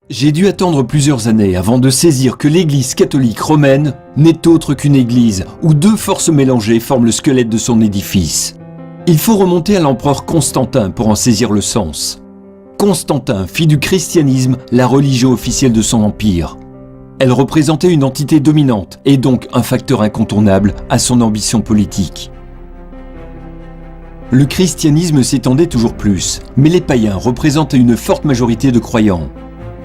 J'ai dû attendre plusieurs années avant de saisir que l'Église catholique romaine n'est autre qu'une église où deux forces mélangées forment le squelette de son édifice. Il faut remonter à l'empereur Constantin pour en saisir le sens. Constantin fit du christianisme la religion officielle de son empire. Elle représentait une entité dominante et donc un facteur incontournable à son ambition politique. Le christianisme s'étendait toujours plus, mais les païens représentaient une forte majorité de croyants.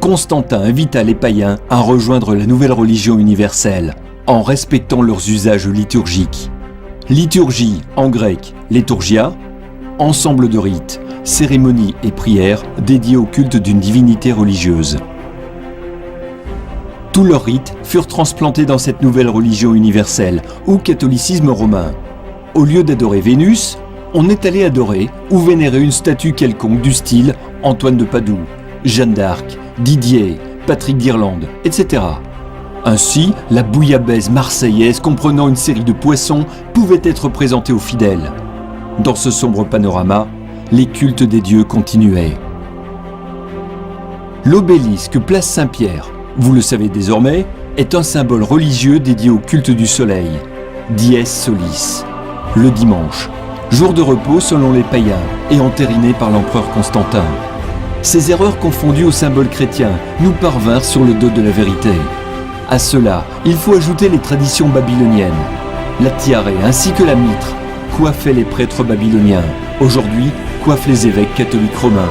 Constantin invita les païens à rejoindre la nouvelle religion universelle, en respectant leurs usages liturgiques. Liturgie, en grec, liturgia, ensemble de rites, cérémonies et prières dédiées au culte d'une divinité religieuse. Tous leurs rites furent transplantés dans cette nouvelle religion universelle, ou catholicisme romain. Au lieu d'adorer Vénus, on est allé adorer ou vénérer une statue quelconque du style Antoine de Padoue, Jeanne d'Arc, Didier, Patrick d'Irlande, etc. Ainsi, la bouillabaisse marseillaise comprenant une série de poissons pouvait être présentée aux fidèles. Dans ce sombre panorama, les cultes des dieux continuaient. L'obélisque place Saint-Pierre, vous le savez désormais, est un symbole religieux dédié au culte du soleil, dies solis, le dimanche, jour de repos selon les païens et entériné par l'empereur Constantin. Ces erreurs confondues au symbole chrétien nous parvinrent sur le dos de la vérité. À cela, il faut ajouter les traditions babyloniennes. La tiare ainsi que la mitre coiffaient les prêtres babyloniens. Aujourd'hui, coiffent les évêques catholiques romains.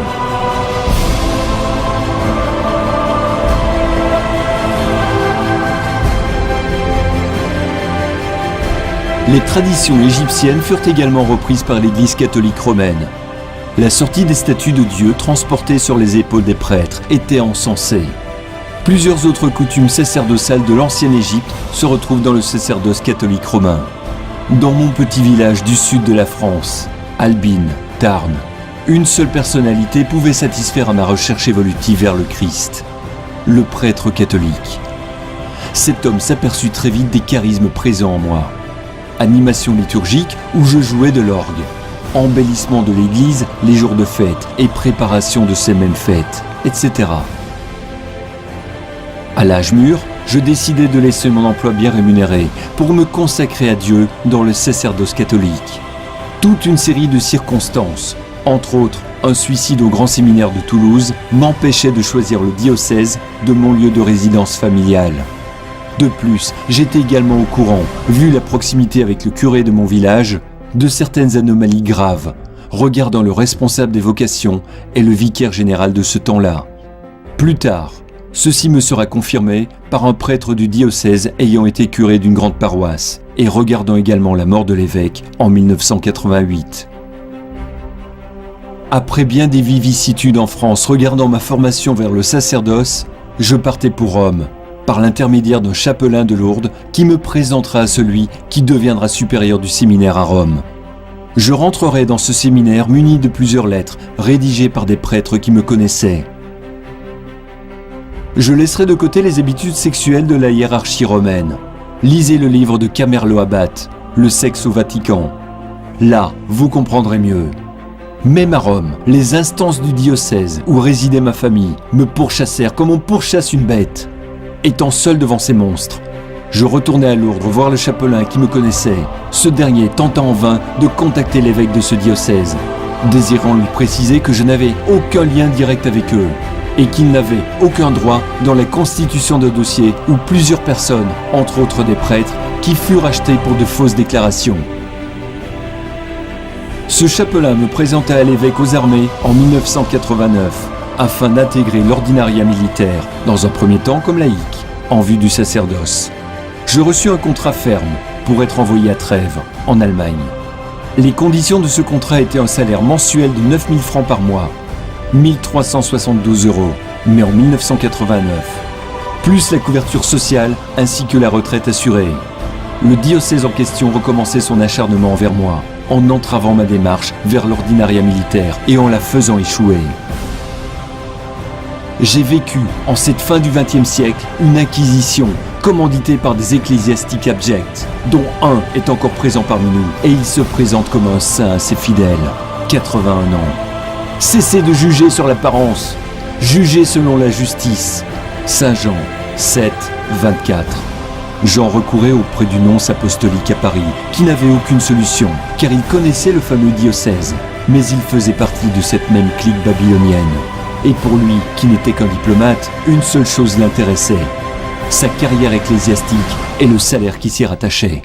Les traditions égyptiennes furent également reprises par l'Église catholique romaine. La sortie des statues de Dieu transportées sur les épaules des prêtres était encensée. Plusieurs autres coutumes sacerdotales de l'ancienne Égypte se retrouvent dans le sacerdoce catholique romain. Dans mon petit village du sud de la France, Albine, Tarn, une seule personnalité pouvait satisfaire à ma recherche évolutive vers le Christ, le prêtre catholique. Cet homme s'aperçut très vite des charismes présents en moi. Animation liturgique où je jouais de l'orgue, embellissement de l'église les jours de fête et préparation de ces mêmes fêtes, etc. À l'âge mûr, je décidai de laisser mon emploi bien rémunéré pour me consacrer à Dieu dans le sacerdoce catholique. Toute une série de circonstances, entre autres un suicide au grand séminaire de Toulouse, m'empêchait de choisir le diocèse de mon lieu de résidence familiale. De plus, j'étais également au courant, vu la proximité avec le curé de mon village, de certaines anomalies graves, regardant le responsable des vocations et le vicaire général de ce temps-là. Plus tard, ceci me sera confirmé par un prêtre du diocèse ayant été curé d'une grande paroisse et regardant également la mort de l'évêque en 1988. Après bien des vicissitudes en France regardant ma formation vers le sacerdoce, je partais pour Rome, par l'intermédiaire d'un chapelain de Lourdes qui me présentera à celui qui deviendra supérieur du séminaire à Rome. Je rentrerai dans ce séminaire muni de plusieurs lettres, rédigées par des prêtres qui me connaissaient. Je laisserai de côté les habitudes sexuelles de la hiérarchie romaine. Lisez le livre de Camerlo Abbat, Le sexe au Vatican. Là, vous comprendrez mieux. Même à Rome, les instances du diocèse où résidait ma famille me pourchassèrent comme on pourchasse une bête. Étant seul devant ces monstres, je retournai à Lourdes voir le chapelain qui me connaissait, ce dernier tentant en vain de contacter l'évêque de ce diocèse, désirant lui préciser que je n'avais aucun lien direct avec eux et qu'ils n'avaient aucun droit dans la constitution de dossier où plusieurs personnes, entre autres des prêtres, qui furent achetés pour de fausses déclarations. Ce chapelain me présenta à l'évêque aux armées en 1989. Afin d'intégrer l'ordinariat militaire, dans un premier temps comme laïc, en vue du sacerdoce. Je reçus un contrat ferme pour être envoyé à Trèves, en Allemagne. Les conditions de ce contrat étaient un salaire mensuel de 9 000 francs par mois, 1 372 €, mais en 1989, plus la couverture sociale ainsi que la retraite assurée. Le diocèse en question recommençait son acharnement envers moi, en entravant ma démarche vers l'ordinariat militaire et en la faisant échouer. J'ai vécu, en cette fin du XXe siècle, une inquisition commanditée par des ecclésiastiques abjects, dont un est encore présent parmi nous, et il se présente comme un saint à ses fidèles, 81 ans. Cessez de juger sur l'apparence. jugez selon la justice. Saint Jean 7, 24. Jean recourait auprès du nonce apostolique à Paris, qui n'avait aucune solution, car il connaissait le fameux diocèse. Mais il faisait partie de cette même clique babylonienne. Et pour lui, qui n'était qu'un diplomate, une seule chose l'intéressait, sa carrière ecclésiastique et le salaire qui s'y rattachait.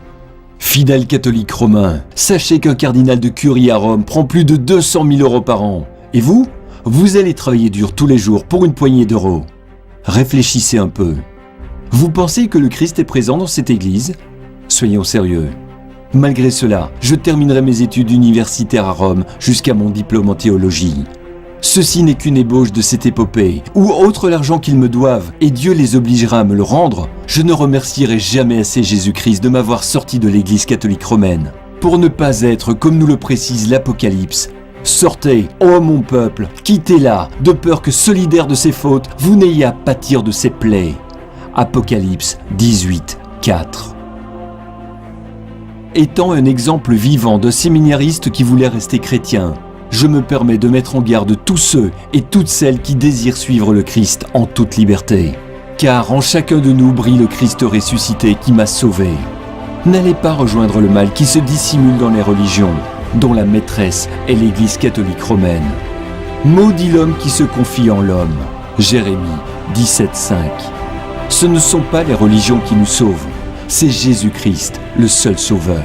Fidèle catholique romain, sachez qu'un cardinal de curie à Rome prend plus de 200 000 euros par an. Et vous allez travailler dur tous les jours pour une poignée d'euros. Réfléchissez un peu. Vous pensez que le Christ est présent dans cette église ? Soyons sérieux. Malgré cela, je terminerai mes études universitaires à Rome jusqu'à mon diplôme en théologie. Ceci n'est qu'une ébauche de cette épopée, où outre l'argent qu'ils me doivent, et Dieu les obligera à me le rendre, je ne remercierai jamais assez Jésus-Christ de m'avoir sorti de l'Église catholique romaine, pour ne pas être, comme nous le précise l'Apocalypse, « Sortez, ô mon peuple, quittez-la, de peur que, solidaire de ses fautes, vous n'ayez à pâtir de ses plaies. » Apocalypse 18, 4. Étant un exemple vivant d'un séminariste qui voulait rester chrétien, je me permets de mettre en garde tous ceux et toutes celles qui désirent suivre le Christ en toute liberté. Car en chacun de nous brille le Christ ressuscité qui m'a sauvé. N'allez pas rejoindre le mal qui se dissimule dans les religions, dont la maîtresse est l'Église catholique romaine. Maudit l'homme qui se confie en l'homme. Jérémie 17,5. Ce ne sont pas les religions qui nous sauvent, c'est Jésus-Christ, le seul sauveur.